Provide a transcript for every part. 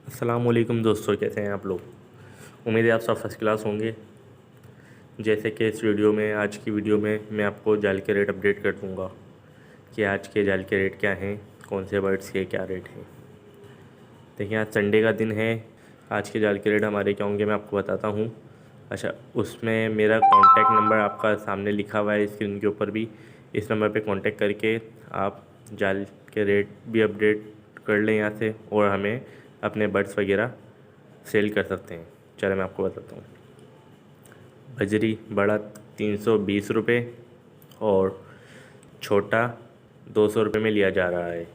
अस्सलामुअलैकुम दोस्तों, कैसे हैं आप लोग। उम्मीद है आप सब फर्स्ट क्लास होंगे। जैसे कि इस वीडियो में, आज की वीडियो में मैं आपको जाल के रेट अपडेट कर दूंगा कि आज के जाल के रेट क्या हैं, कौन से बर्ड्स के क्या रेट हैं। देखिए, आज संडे का दिन है। आज के जाल के रेट हमारे क्या होंगे मैं आपको बताता हूँ। अच्छा, उसमें मेरा कॉन्टैक्ट नंबर आपका सामने लिखा हुआ है स्क्रीन के ऊपर भी। इस नंबर पे कांटेक्ट करके आप जाल के रेट भी अपडेट कर लें यहाँ से, और हमें अपने बर्ड्स वगैरह सेल कर सकते हैं। चलो मैं आपको बताता हूँ। बजरी बड़ा 320 रुपये और छोटा 200 रुपये में लिया जा रहा है।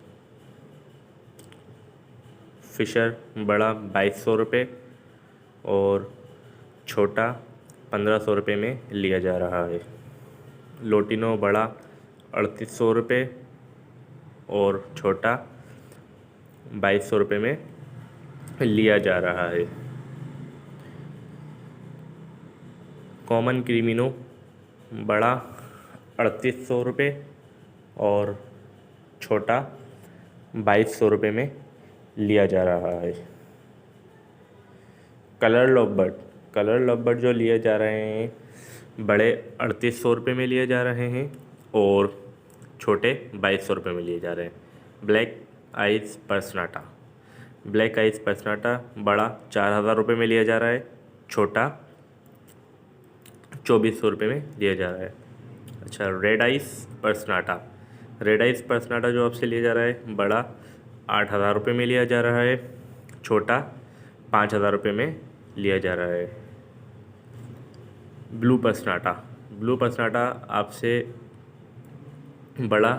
फिशर बड़ा 2200 रुपये और छोटा 1500 रुपये में लिया जा रहा है। लोटिनो बड़ा 3800 रुपये और छोटा 2200 रुपये में लिया जा रहा है। कॉमन क्रीमिनो बड़ा 3800 रुपये और छोटा 2200 रुपये में लिया जा रहा है। कलर लवबर्ड जो लिए जा रहे हैं, बड़े 3800 रुपये में लिए जा रहे हैं और छोटे 2200 रुपये में लिए जा रहे हैं। ब्लैक आइज पर्सनाटा बड़ा 4000 रुपये में लिया जा रहा है, छोटा 2400 रुपये में लिया जा रहा है। अच्छा, रेड आइज पर्सनाटा जो आपसे लिया जा रहा है, बड़ा 8000 रुपये में लिया जा रहा है, छोटा 5000 रुपये में लिया जा रहा है। ब्लू पर्सनाटा आपसे बड़ा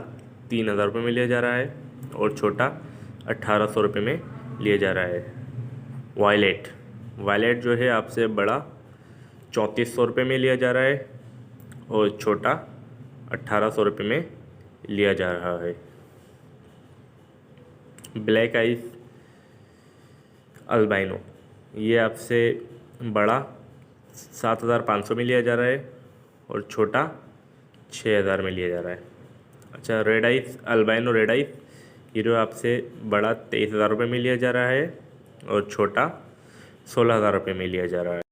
3000 रुपये में लिया जा रहा है और छोटा 1800 रुपये में लिया जा रहा है। वायलेट जो है आपसे बड़ा 3400 रुपये में लिया जा रहा है और छोटा 1800 रुपये में लिया जा रहा है। ब्लैक आइज अल्बाइनो ये आपसे बड़ा 7500 में लिया जा रहा है और छोटा 6000 में लिया जा रहा है। अच्छा, अल्बाइनो रेड आइज ये जो आपसे बड़ा 23000 रुपये में लिया जा रहा है और छोटा 16000 रुपये में लिया जा रहा है।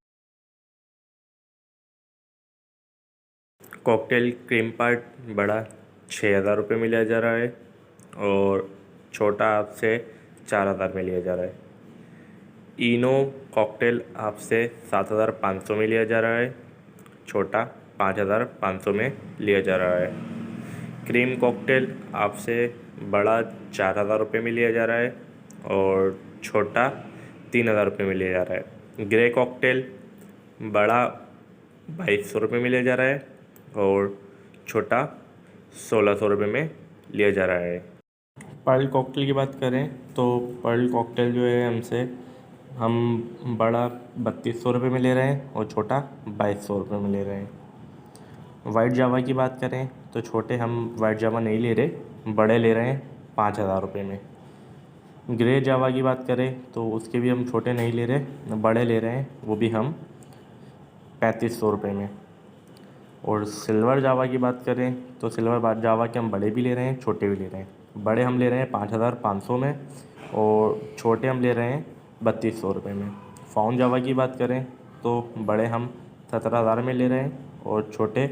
कॉकटेल क्रीम पार्ट बड़ा 6000 रुपये में लिया जा रहा है और छोटा आपसे 4000 में लिया जा रहा है। इनो कॉकटेल आपसे 7500 में लिया जा रहा है, छोटा 5500 में लिया जा रहा है। क्रीम कॉकटेल आपसे बड़ा 4000 रुपये में लिया जा रहा है और छोटा 3000 रुपये में लिया जा रहा है। ग्रे कॉकटेल बड़ा 2200 रुपये में लिया जा रहा है और छोटा 1600 रुपये में लिया जा रहा है। पर्ल कॉकटेल की बात करें तो पर्ल कॉकटेल जो है हम बड़ा 3200 रुपये में ले रहे हैं और छोटा 2200 रुपये में ले रहे हैं। वाइट जावा की बात करें तो छोटे हम वाइट जावा नहीं ले रहे, बड़े ले रहे हैं 5000 रुपये में। ग्रे जावा की बात करें तो उसके भी हम छोटे नहीं ले रहे, बड़े ले रहे हैं, वो भी हम 3500 रुपये में। और सिल्वर जावा की बात करें तो सिल्वर जावा के हम बड़े भी ले रहे हैं, छोटे भी ले रहे हैं। बड़े हम ले रहे हैं 5500 में और छोटे हम ले रहे हैं 3200 रुपये में। फाउन जावा की बात करें तो बड़े हम 17000 में ले रहे हैं और छोटे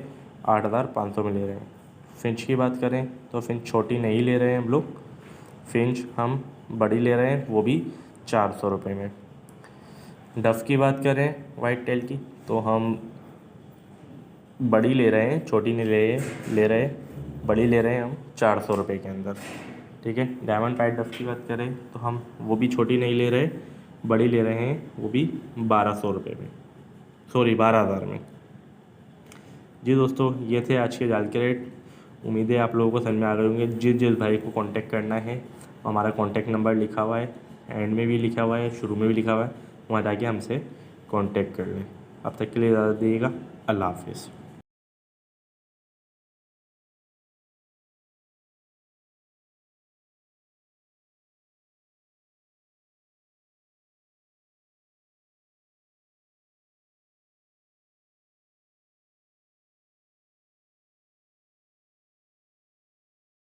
8500 में ले रहे हैं। फिंच की बात करें तो फिंच छोटी नहीं ले रहे हैं हम लोग, फिंच हम बड़ी ले रहे हैं, वो भी 400 रुपये में। डफ की बात करें वाइट टेल की तो हम बड़ी ले रहे हैं, छोटी नहीं ले रहे, बड़ी ले रहे हैं हम 400 रुपये के अंदर। ठीक है। डायमंड पाइट डफ की बात करें तो हम वो भी छोटी नहीं ले रहे, बड़ी ले रहे हैं, वो भी 1200 रुपये में, 12,000 में। जी दोस्तों, ये थे आज के जाल के रेट। उम्मीद है आप लोगों को समझ में आ गए होंगे। जिस भाई को कांटेक्ट करना है, हमारा कांटेक्ट नंबर लिखा हुआ है, एंड में भी लिखा हुआ है, शुरू में भी लिखा हुआ है, वहाँ जाके हमसे कांटेक्ट कर लें। अब तक के लिए इजाज़त दीजिएगा। अल्लाह हाफिज़।